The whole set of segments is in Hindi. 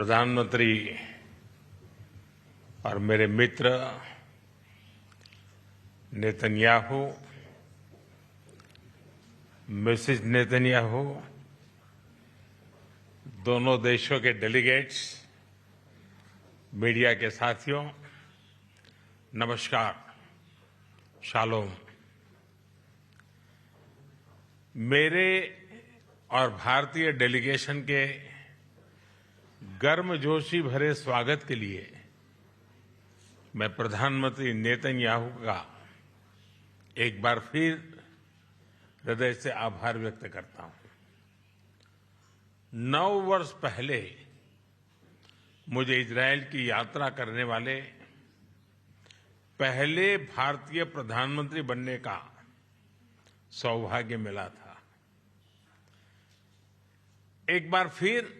प्रधानमंत्री और मेरे मित्र नेतन्याहू, मिसेस नेतन्याहू, दोनों देशों के डेलीगेट्स, मीडिया के साथियों, नमस्कार, शालोम। मेरे और भारतीय डेलीगेशन के गर्मजोशी भरे स्वागत के लिए मैं प्रधानमंत्री नेतन्याहू का एक बार फिर हृदय से आभार व्यक्त करता हूं। 9 वर्ष पहले मुझे इजरायल की यात्रा करने वाले पहले भारतीय प्रधानमंत्री बनने का सौभाग्य मिला था। एक बार फिर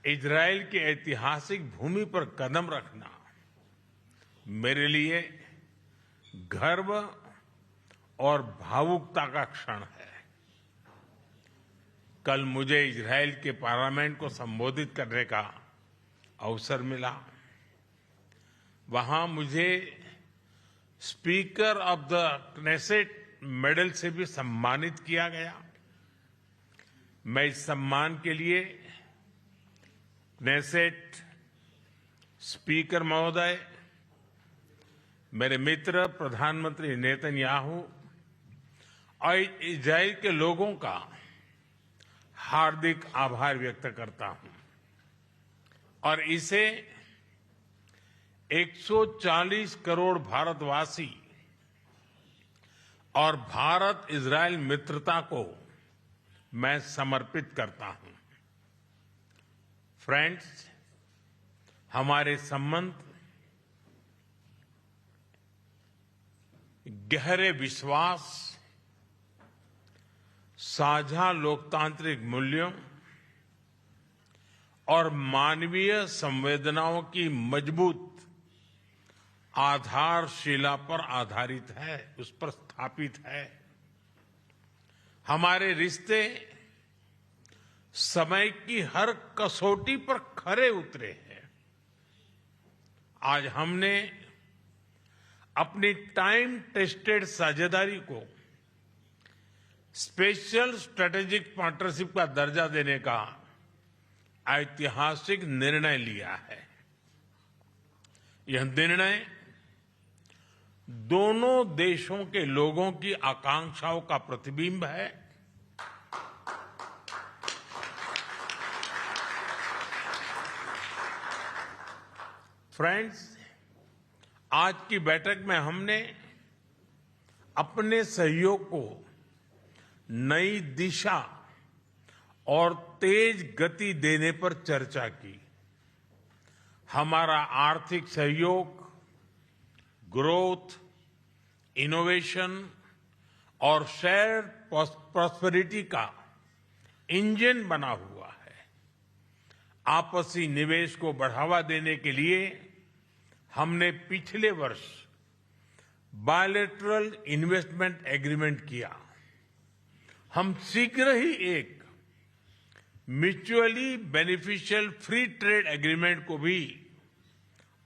इजरायल की ऐतिहासिक भूमि पर कदम रखना मेरे लिए गर्व और भावुकता का क्षण है। कल मुझे इजरायल के पार्लियामेंट को संबोधित करने का अवसर मिला। वहां मुझे speaker of the Knesset medal से भी सम्मानित किया गया। मैं इस सम्मान के लिए क्नेसेट स्पीकर महोदय, मेरे मित्र प्रधानमंत्री नेतन्याहू और इजरायल के लोगों का हार्दिक आभार व्यक्त करता हूं और इसे 140 करोड़ भारतवासी और भारत इजरायल मित्रता को मैं समर्पित करता हूं। फ्रेंड्स, हमारे संबंध गहरे विश्वास, साझा लोकतांत्रिक मूल्यों और मानवीय संवेदनाओं की मजबूत आधारशिला पर आधारित है, उस पर स्थापित है। हमारे रिश्ते समय की हर कसौटी पर खरे उतरे हैं। आज हमने अपनी टाइम टेस्टेड साझेदारी को स्पेशल स्ट्रेटेजिक पार्टनरशिप का दर्जा देने का ऐतिहासिक निर्णय लिया है। यह निर्णय दोनों देशों के लोगों की आकांक्षाओं का प्रतिबिंब है। फ्रेंड्स, आज की बैठक में हमने अपने सहयोग को नई दिशा और तेज गति देने पर चर्चा की। हमारा आर्थिक सहयोग ग्रोथ, इनोवेशन और शेयर प्रॉस्पेरिटी का इंजन बना हुआ है। आपसी निवेश को बढ़ावा देने के लिए हमने पिछले वर्ष बायलैटरल इन्वेस्टमेंट एग्रीमेंट किया। हम शीघ्र ही एक mutually beneficial free trade agreement को भी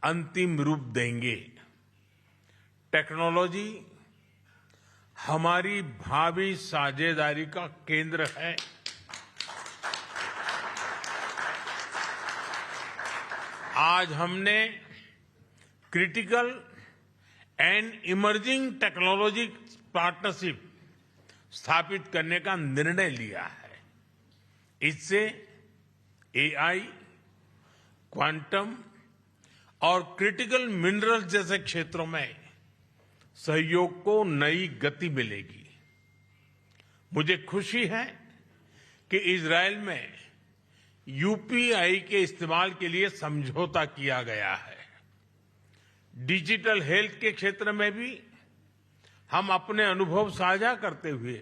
अंतिम रूप देंगे। टेक्नोलॉजी हमारी भावी साझेदारी का केंद्र है। आज हमने critical and emerging technology partnership स्थापित करने का निर्णय लिया है। इससे एआई, क्वांटम और क्रिटिकल मिनरल्स जैसे क्षेत्रों में सहयोग को नई गति मिलेगी। मुझे खुशी है कि इजरायल में यूपीआई के इस्तेमाल के लिए समझौता किया गया है। डिजिटल हेल्थ के क्षेत्र में भी हम अपने अनुभव साझा करते हुए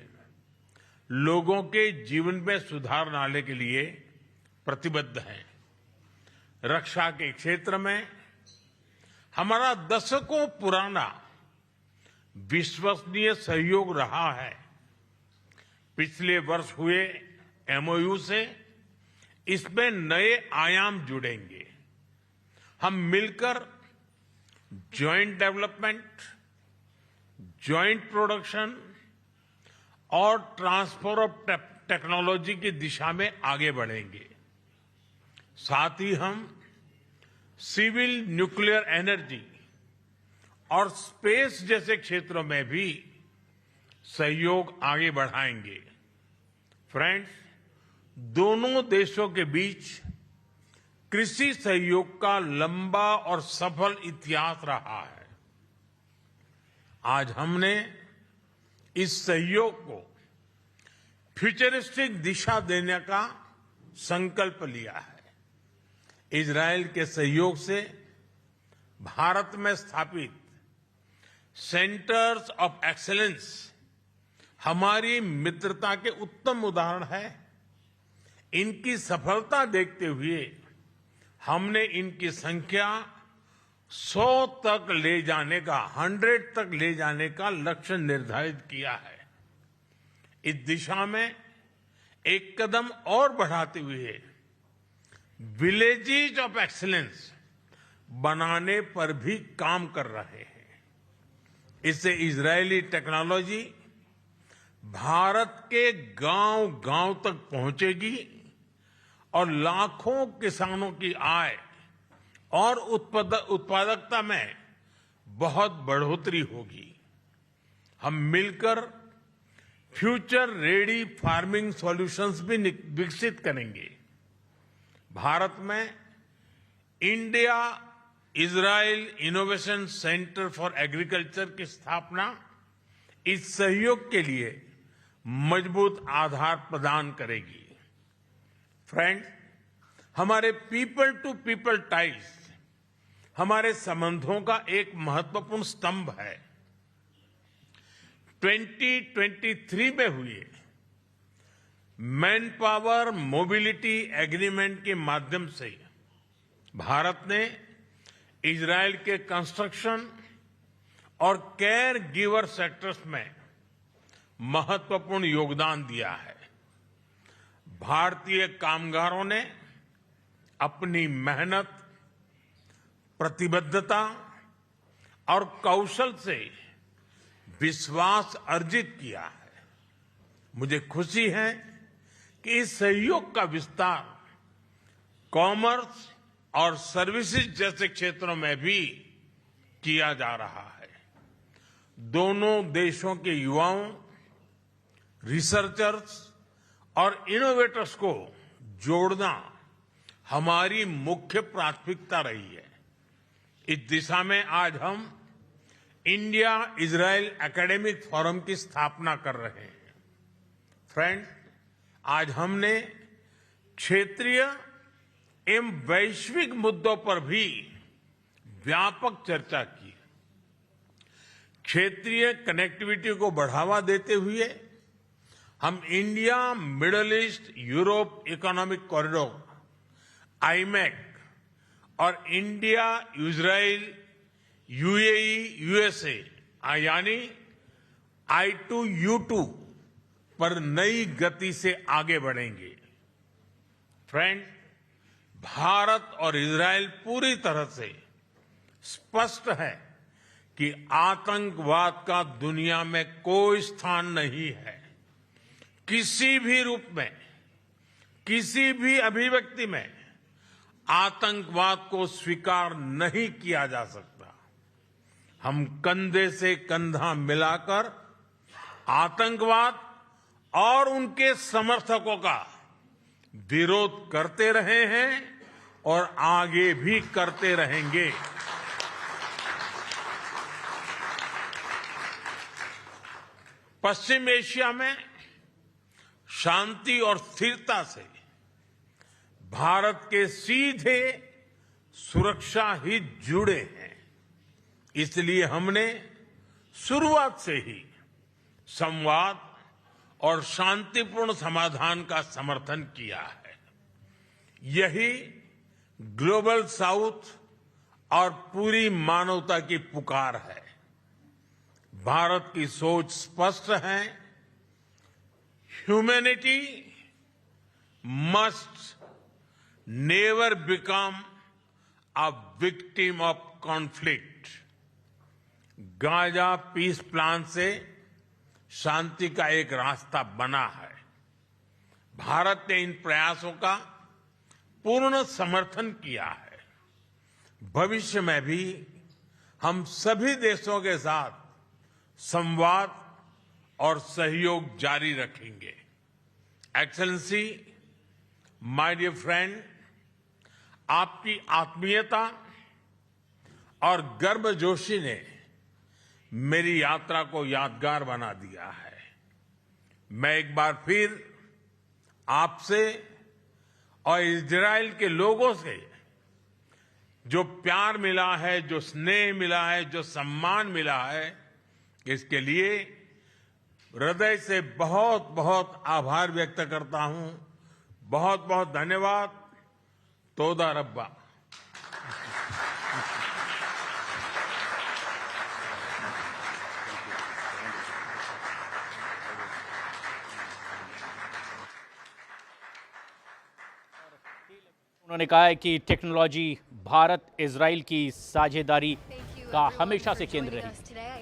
लोगों के जीवन में सुधार लाने के लिए प्रतिबद्ध हैं। रक्षा के क्षेत्र में हमारा दशकों पुराना विश्वसनीय सहयोग रहा है। पिछले वर्ष हुए एमओयू से इसमें नए आयाम जुड़ेंगे। हम मिलकर जॉइंट डेवलपमेंट, जॉइंट प्रोडक्शन और ट्रांसफर ऑफ टेक्नोलॉजी की दिशा में आगे बढ़ेंगे। साथ ही हम सिविल न्यूक्लियर एनर्जी और स्पेस जैसे क्षेत्रों में भी सहयोग आगे बढ़ाएंगे। फ्रेंड्स, दोनों देशों के बीच कृषि सहयोग का लंबा और सफल इतिहास रहा है। आज हमने इस सहयोग को फ्यूचरिस्टिक दिशा देने का संकल्प लिया है। इजरायल के सहयोग से भारत में स्थापित सेंटर्स ऑफ एक्सीलेंस हमारी मित्रता के उत्तम उदाहरण है। इनकी सफलता देखते हुए हमने इनकी संख्या 100 तक ले जाने का 100 तक ले जाने का लक्ष्य निर्धारित किया है। इस दिशा में एक कदम और बढ़ाते हुए विलेजेस ऑफ एक्सीलेंस बनाने पर भी काम कर रहे हैं। इससे इजरायली टेक्नोलॉजी भारत के गांव-गांव तक पहुंचेगी और लाखों किसानों की आय और उत्पादकता में बहुत बढ़ोतरी होगी। हम मिलकर फ्यूचर रेडी फार्मिंग सॉल्यूशंस भी विकसित करेंगे। भारत में India Israel innovation centre for agriculture की स्थापना इस सहयोग के लिए मजबूत आधार प्रदान करेगी। फ्रेंड्स, हमारे पीपल टू पीपल टाइज हमारे संबंधों का एक महत्वपूर्ण स्तंभ है। 2023 में हुए मैन पावर मोबिलिटी एग्रीमेंट के माध्यम से भारत ने इजरायल के कंस्ट्रक्शन और केयर गिवर सेक्टर्स में महत्वपूर्ण योगदान दिया है। भारतीय कामगारों ने अपनी मेहनत, प्रतिबद्धता और कौशल से विश्वास अर्जित किया है। मुझे खुशी है कि इस सहयोग का विस्तार कॉमर्स और सर्विसेज जैसे क्षेत्रों में भी किया जा रहा है। दोनों देशों के युवाओं, रिसर्चर्स और इनोवेटर्स को जोड़ना हमारी मुख्य प्राथमिकता रही है। इस दिशा में आज हम इंडिया इजरायल एकेडमिक फोरम की स्थापना कर रहे हैं। फ्रेंड्स, आज हमने क्षेत्रीय एवं वैश्विक मुद्दों पर भी व्यापक चर्चा की। क्षेत्रीय कनेक्टिविटी को बढ़ावा देते हुए हम India middle east Europe economic corridor iMac और इंडिया इजराइल यूएई यूएसए यानी I2U2 पर नई गति से आगे बढ़ेंगे। फ्रेंड, भारत और इजरायल पूरी तरह से स्पष्ट है कि आतंकवाद का दुनिया में कोई स्थान नहीं है। किसी भी रूप में, किसी भी अभिव्यक्ति में आतंकवाद को स्वीकार नहीं किया जा सकता। हम कंधे से कंधा मिलाकर आतंकवाद और उनके समर्थकों का विरोध करते रहे हैं और आगे भी करते रहेंगे। पश्चिम एशिया में शांति और स्थिरता से भारत के सीधे सुरक्षा हित जुड़े हैं। इसलिए हमने शुरुआत से ही संवाद और शांतिपूर्ण समाधान का समर्थन किया है। यही ग्लोबल साउथ और पूरी मानवता की पुकार है। भारत की सोच स्पष्ट है। Humanity must never become a victim of conflict. Gaza peace plan से शांति का एक रास्ता बना है। भारत ने इन प्रयासों का पूर्ण समर्थन किया है। भविष्य में भी हम सभी देशों के साथ संवाद और सहयोग जारी रखेंगे। एक्सेलेंसी, माय डियर फ्रेंड, आपकी आत्मीयता और गर्मजोशी ने मेरी यात्रा को यादगार बना दिया है। मैं एक बार फिर आपसे और इजराइल के लोगों से जो प्यार मिला है, जो स्नेह मिला है, जो सम्मान मिला है, इसके लिए हृदय से बहुत बहुत आभार व्यक्त करता हूं। बहुत बहुत धन्यवाद। तोदा रब्बा। उन्होंने कहा है कि टेक्नोलॉजी भारत इजराइल की साझेदारी का हमेशा से केंद्र रही।